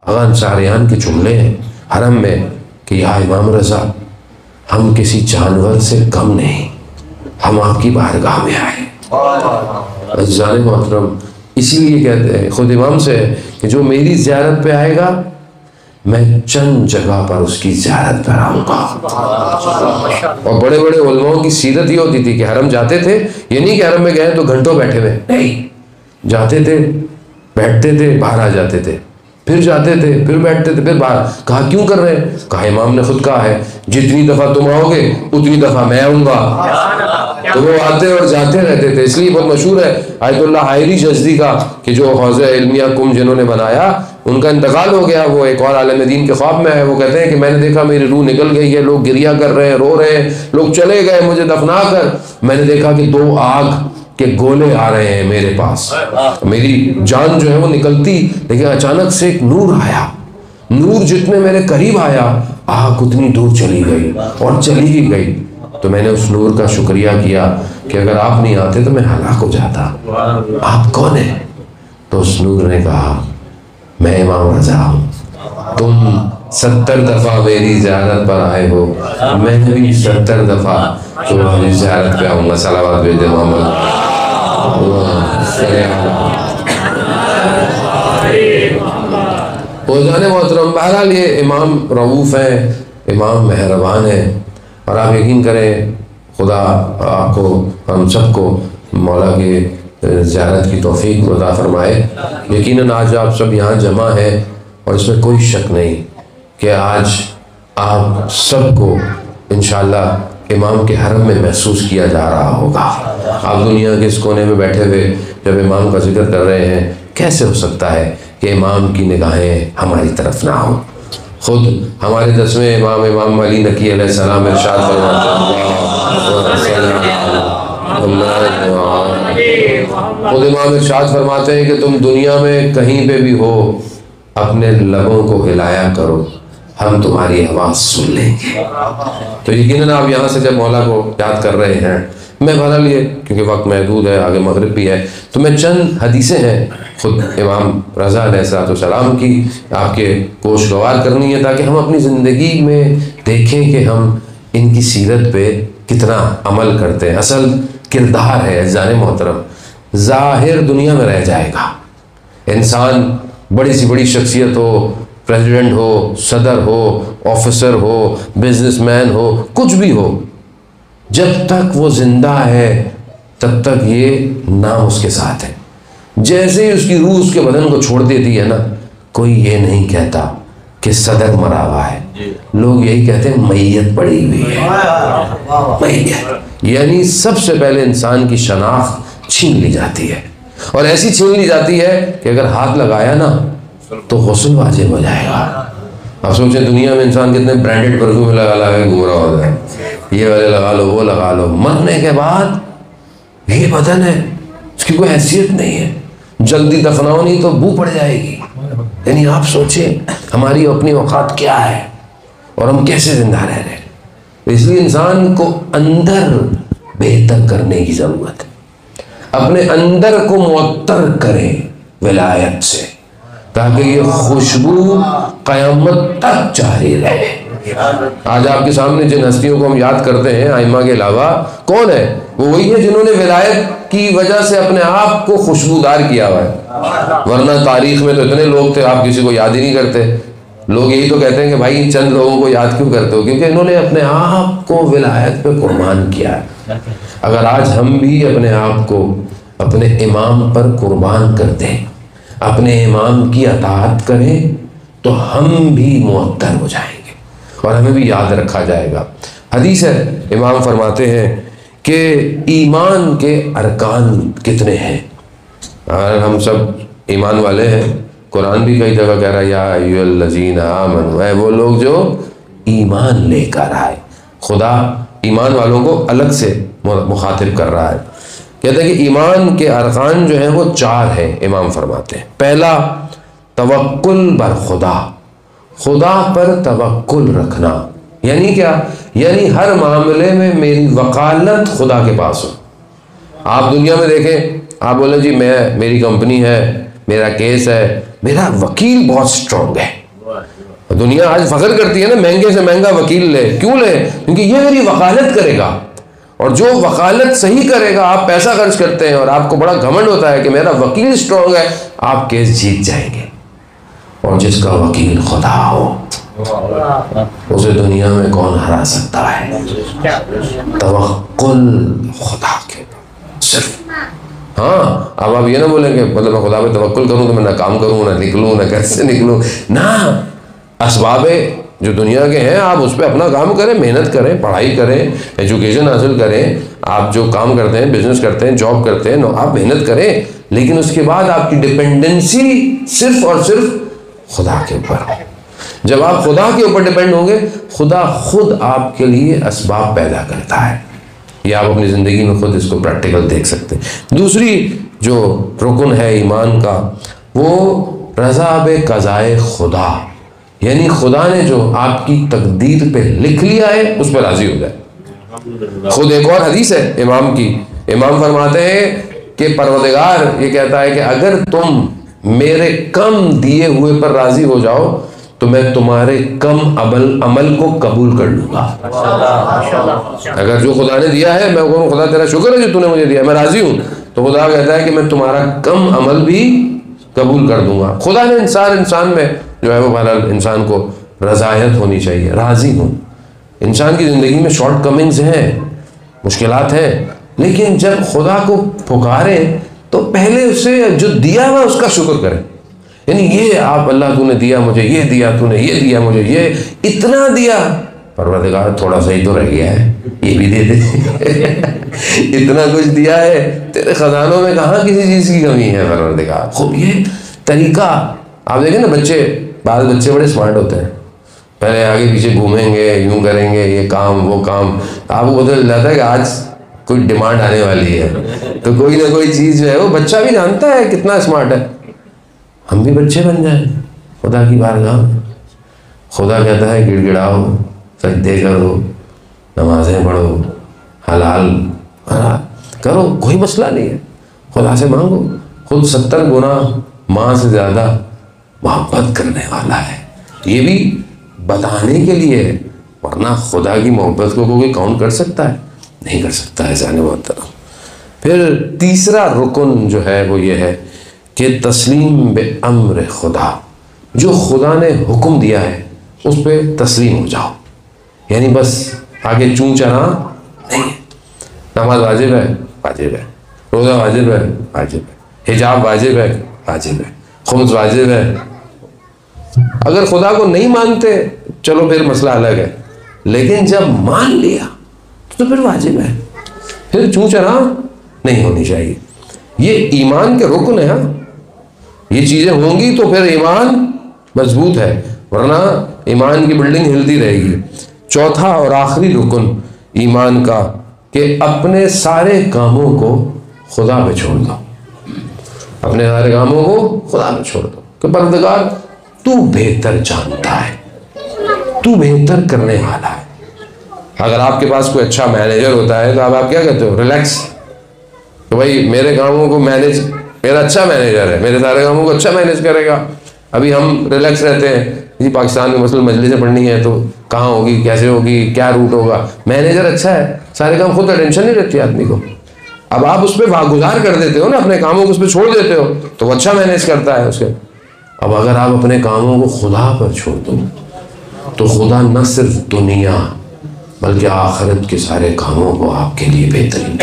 آغا انصاریان کے جملے ہیں حرم میں کہ یا امام رضا ہم کسی جانور سے کم نہیں، ہم آپ کی بارگاہ میں آئے۔ عزیزان محترم، اسی لیے کہتے ہیں خود امام سے کہ جو میری زیارت پہ آئے گا میں چند جگہ پر اس کی زیارت پر آؤں گا۔ اور بڑے بڑے علماء کی سیرت یہ ہوتی تھی کہ حرم جاتے تھے، یہ نہیں کہ حرم میں گئے تو گھنٹوں بیٹھے ہوئے، نہیں، جاتے تھے، بیٹھتے تھے، باہر آ جاتے تھے، پھر جاتے تھے، پھر بیٹھتے تھے، پھر باہر۔ کہا کیوں کر رہے ہیں؟ کہا امام نے خود کہا ہے جتنی دفعہ تم آؤ گے اتنی دفعہ میں آؤں گا۔ تو وہ آتے اور جاتے رہتے تھے۔ اس لیے بہت مشہور ہے آیت اللہ حائری جزدی کا کہ جو حوض علمیہ کم جنہوں نے بنایا، ان کا انتقال ہو گیا، وہ ایک اور عالم دین کے خواب میں ہے، وہ کہتے ہیں کہ میں نے دیکھا میری روح نکل گئی ہے، لوگ گریہ کر رہے ہیں، رو رہے ہیں، لوگ چلے گئے مجھے دفنا کر، میں نے دیکھا کہ 2 آگ کے گولے آ رہے ہیں میرے پاس، میری جان جو ہے وہ نکلتی، لیکن اچانک سے ایک نور آیا، نور جتنے میرے قریب آیا آگ اتنی دور چلی گئی اور چلی ہی گئی۔ تو میں نے اس نور کا شکریہ کیا کہ اگر آپ نہیں آتے تو میں ہلاک ہو جاتا، آپ کون ہیں؟ تو اس نور نے کہا میں امام رضا ہوں، تم 70 دفعہ میری زیارت پر آئے ہو، میں بھی 70 دفعہ تمہاری زیارت پہ آؤں گا۔ صلوات بھیجے محمد۔ جانے محترم، بہرحال یہ امام رؤوف ہیں، امام مہربان ہیں، اور آپ یقین کریں خدا آپ کو ہم سب کو مولا کے زیارت کی توفیق عطا فرمائے۔ یقیناً آج آپ سب یہاں جمع ہیں اور اس میں کوئی شک نہیں کہ آج آپ سب کو انشاءاللہ امام کے حرم میں محسوس کیا جا رہا ہوگا۔ آپ دنیا کے اس کونے میں بیٹھے ہوئے جب امام کا ذکر کر رہے ہیں، کیسے ہو سکتا ہے کہ امام کی نگاہیں ہماری طرف نہ ہوں؟ خود ہمارے 10ویں امام، امام علی نقی علیہ السلام ارشاد فرماتے ہیں، خود امام ارشاد فرماتے ہیں کہ تم دنیا میں کہیں پہ بھی ہو اپنے لبوں کو ہلایا کرو، ہم تمہاری آواز سن لیں گے۔ تو یقیناً آپ یہاں سے جب مولا کو یاد کر رہے ہیں، میں بہرحال یہ کیونکہ وقت محدود ہے، آگے مغرب بھی ہے، تو میں چند حدیثیں ہیں خود امام رضا علیہ السلام کی آپ کے گوش گوار کرنی ہے تاکہ ہم اپنی زندگی میں دیکھیں کہ ہم ان کی سیرت پہ کتنا عمل کرتے ہیں۔ اصل کردار ہے عزیزان محترم، ظاہر دنیا میں رہ جائے گا، انسان بڑی سی بڑی شخصیت ہو، پریزیڈنٹ ہو، صدر ہو، آفیسر ہو، بزنس مین ہو، کچھ بھی ہو، جب تک وہ زندہ ہے تب تک یہ نام اس کے ساتھ ہے۔ جیسے ہی اس کی روح اس کے بدن کو چھوڑ دیتی ہے نا، کوئی یہ نہیں کہتا کہ صدر مرا ہوا ہے، لوگ یہی کہتے ہیں میت پڑی ہوئی ہے، میت، یعنی سب سے پہلے انسان کی شناخت چھین لی جاتی ہے، اور ایسی چھین لی جاتی ہے کہ اگر ہاتھ لگایا نا تو غسل واجب ہو جائے گا۔ اب سوچیں دنیا میں انسان کتنے برانڈڈ پرفیوم لگا کے گھوم رہا ہوتا ہے، یہ والے لگا لو، وہ لگا لو، مرنے کے بعد یہ بدن ہے، اس کی کوئی حیثیت نہیں ہے، جلدی دفناؤ نہیں تو بو پڑ جائے گی۔ یعنی آپ سوچیں ہماری اپنی اوقات کیا ہے اور ہم کیسے زندہ رہ رہے ہیں۔ اس لیے انسان کو اندر بہتر کرنے کی ضرورت ہے، اپنے اندر کو معطر کریں ولایت سے تاکہ یہ خوشبو قیامت تک جاری رہے۔ آج آپ کے سامنے جن ہستیوں کو ہم یاد کرتے ہیں ائمہ کے علاوہ، کون ہے؟ وہ وہی ہے جنہوں نے ولایت کی وجہ سے اپنے آپ کو خوشبودار کیا ہوا ہے، ورنہ تاریخ میں تو اتنے لوگ تھے آپ کسی کو یاد ہی نہیں کرتے۔ لوگ یہی تو کہتے ہیں کہ بھائی چند لوگوں کو یاد کیوں کرتے ہو؟ کیونکہ انہوں نے اپنے آپ کو ولایت پہ قربان کیا ہے۔ اگر آج ہم بھی اپنے آپ کو اپنے امام پر قربان کر دیں، اپنے امام کی اطاعت کریں، تو ہم بھی معطر ہو جائیں گے اور ہمیں بھی یاد رکھا جائے گا۔ حدیث ہے، امام فرماتے ہیں کہ ایمان کے ارکان کتنے ہیں؟ اور ہم سب ایمان والے ہیں، قرآن بھی کئی جگہ کہہ رہا ہے یا ایھا الذین آمنوا، اے وہ لوگ جو ایمان لے کر آئے۔ خدا ایمان والوں کو الگ سے مخاطب کر رہا ہے، کہتے ہیں کہ ایمان کے ارکان جو ہیں وہ 4 ہیں۔ امام فرماتے ہیں پہلا توکل بر خدا، خدا پر توکل رکھنا، یعنی کیا؟ یعنی ہر معاملے میں میری وکالت خدا کے پاس ہو۔ آپ دنیا میں دیکھیں، آپ بولیں جی میری کمپنی ہے، میرا کیس ہے، میرا وکیل بہت اسٹرانگ ہے. دنیا آج فخر کرتی ہے نا مہنگے سے مہنگا وکیل لے. کیوں لے؟ کیونکہ یہ میری وکالت کرے گا, اور جو وکالت صحیح کرے گا, آپ پیسہ خرچ کرتے ہیں اور آپ کو بڑا گھمنڈ ہوتا ہے کہ میرا وکیل اسٹرانگ ہے, آپ کیس جیت جائیں گے. اور جس کا وکیل خدا ہو اسے دنیا میں کون ہرا سکتا ہے؟ توکل خدا کے صرف. ہاں اب آپ یہ نہ بولیں کہ مطلب میں خدا پہ توکل کروں تو میں نہ کام کروں, نہ نکلوں, نہ کیسے نکلوں. نہ, اسباب جو دنیا کے ہیں آپ اس پہ اپنا کام کریں, محنت کریں, پڑھائی کریں, ایجوکیشن حاصل کریں, آپ جو کام کرتے ہیں, بزنس کرتے ہیں, جاب کرتے ہیں, آپ محنت کریں, لیکن اس کے بعد آپ کی ڈپینڈنسی صرف اور صرف خدا کے اوپر. جب آپ خدا کے اوپر ڈیپینڈ ہوں گے, خدا خود آپ کے لیے اسباب پیدا کرتا ہے. یہ آپ اپنی زندگی میں خود اس کو پریکٹیکل دیکھ سکتے ہیں. دوسری جو رکن ہے ایمان کا, وہ رضا بقضائے خدا, یعنی خدا نے جو آپ کی تقدیر پہ لکھ لیا ہے اس پہ راضی ہو جائے. خود ایک اور حدیث ہے امام کی, امام فرماتے ہیں کہ پروردگار یہ کہتا ہے کہ اگر تم میرے کم دیے ہوئے پر راضی ہو جاؤ تو میں تمہارے کم عمل کو قبول کر لوں گا. اگر جو خدا نے دیا ہے میں کہوں خدا تیرا شکر ہے جو تو نے مجھے دیا, میں راضی ہوں, تو خدا کہتا ہے کہ میں تمہارا کم عمل بھی قبول کر دوں گا. خدا نے انسان میں جو ہے وہ بہرحال انسان کو رضایت ہونی چاہیے, راضی ہوں. انسان کی زندگی میں شارٹ کمنگز ہیں, مشکلات ہیں, لیکن جب خدا کو پکارے تو پہلے اسے جو دیا ہوا اس کا شکر کرے. یعنی یہ آپ اللہ تو نے دیا مجھے, یہ دیا تو نے, یہ دیا مجھے, یہ اتنا دیا, پروردگار تھوڑا سا ہی تو رہ گیا ہے, یہ بھی دے دے. اتنا کچھ دیا ہے, تیرے خزانوں میں کہاں کسی چیز کی کمی ہے پروردگار. خوب یہ طریقہ آپ دیکھیں نا, بعض بچے بڑے اسمارٹ ہوتے ہیں, پہلے آگے پیچھے گھومیں گے, یوں کریں گے, یہ کام وہ کام, آپ کو پتہ چل جاتا ہے کہ آج کوئی ڈیمانڈ آنے والی ہے, تو کوئی نہ کوئی چیز جو ہے وہ بچہ بھی جانتا ہے کتنا اسمارٹ ہے. ہم بھی بچے بن جائیں خدا کی بارگاہ میں. خدا کہتا ہے گڑ گڑاؤ, سجدے کرو, نمازیں پڑھو, حلال کرو, کوئی مسئلہ نہیں ہے, خدا سے مانگو. خود 70 گنا ماں سے زیادہ محبت کرنے والا ہے. یہ بھی بتانے کے لیے ہے, ورنہ خدا کی محبت کو کوئی کاؤنٹ کر سکتا ہے؟ نہیں کر سکتا ہے جانے محترم. پھر تیسرا رکن جو ہے وہ یہ ہے کہ تسلیم بے امر خدا, جو خدا نے حکم دیا ہے اس پہ تسلیم ہو جاؤ. یعنی بس آگے چون چرا نہیں. نماز واجب ہے, واجب ہے. روزہ واجب ہے, واجب ہے. حجاب واجب ہے, واجب ہے. خمس واجب ہے. اگر خدا کو نہیں مانتے چلو پھر مسئلہ الگ ہے, لیکن جب مان لیا تو پھر واجب ہے, پھر چون چرا نہیں ہونی چاہیے. یہ ایمان کے رکن ہے. یہ چیزیں ہوں گی تو پھر ایمان مضبوط ہے, ورنہ ایمان کی بلڈنگ ہلتی رہے گی. چوتھا اور آخری رکن ایمان کا کہ اپنے سارے کاموں کو خدا پہ چھوڑ دو. اپنے سارے کاموں کو خدا پہ چھوڑ دو کہ پروردگار تو بہتر جانتا ہے, تو بہتر کرنے والا ہے. اگر آپ کے پاس کوئی اچھا مینیجر ہوتا ہے تو آپ کیا کہتے ہو؟ ریلیکس, تو بھائی میرے کاموں کو مینیج, میرا اچھا مینیجر ہے, میرے سارے کاموں کو اچھا مینیج کرے گا. ابھی ہم ریلیکس رہتے ہیں, جی پاکستان میں مثلاً مجلسیں پڑھنی ہے تو کہاں ہوگی, کیسے ہوگی, کیا روٹ ہوگا. مینیجر اچھا ہے, سارے کام خود ٹینشن نہیں رہتی آدمی کو. اب آپ اس پہ واگزار کر دیتے ہو نا, اپنے کاموں کو اس پہ چھوڑ دیتے ہو تو وہ اچھا مینیج کرتا ہے اس کے. اب اگر آپ اپنے کاموں کو خدا پر چھوڑ دو تو خدا نہ صرف دنیا بلکہ آخرت کے سارے کاموں کو آپ کے لیے بہترین